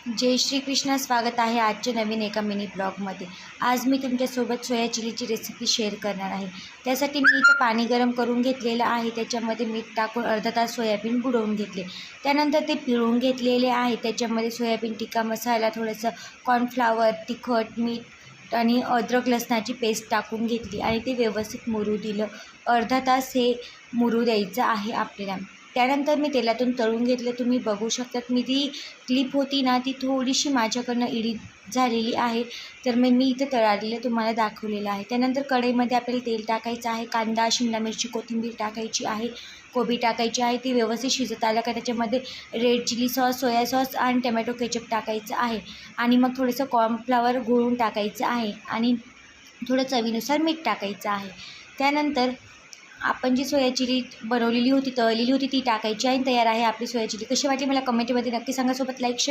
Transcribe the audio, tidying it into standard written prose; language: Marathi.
जय श्री कृष्ण. स्वागत आहे आजच्या नवीन एका मिनी ब्लॉगमध्ये. आज मी तुमच्यासोबत सोया चिलीची रेसिपी शेअर करणार आहे. त्यासाठी मी इथं पाणी गरम करून घेतलेलं आहे. त्याच्यामध्ये मीठ टाकून अर्धा तास सोयाबीन बुडवून घेतले. त्यानंतर ते पिळून घेतलेले आहे. त्याच्यामध्ये सोयाबीन टिक्का मसाला, थोडंसं कॉर्नफ्लावर, तिखट, मीठ आणि अद्रक लसणाची पेस्ट टाकून घेतली आणि ते व्यवस्थित मुरू दिलं. अर्धा तास हे मुरू द्यायचं आहे आपल्याला. त्यानंतर मी तेलातून तळून घेतलं. तुम्ही बघू शकतात, मी ती क्लिप होती ना, ती थोडीशी माझ्याकडनं एडिट झालेली आहे, तर मी इथं तळलेलं तुम्हाला दाखवलेलं आहे. त्यानंतर कढईमध्ये आपल्याला तेल टाकायचं आहे. कांदा, शिमला मिरची, कोथिंबीर टाकायची आहे, कोबी टाकायची आहे. ती व्यवस्थित शिजत आलं का त्याच्यामध्ये red chilli sauce, soya sauce आणि टमॅटो केचप टाकायचं आहे आणि मग थोडंसं कॉर्नफ्लावर घोळून टाकायचं आहे आणि थोडं चवीनुसार मीठ टाकायचं आहे. त्यानंतर आपण जी सोया चिली बनवलेली होती, तळलेली होती, ती टाकायची आणि तयार आहे आपली सोया चिली. कशी वाटली मला कमेंटमध्ये नक्की सांगा. सोबत लाईक शेअर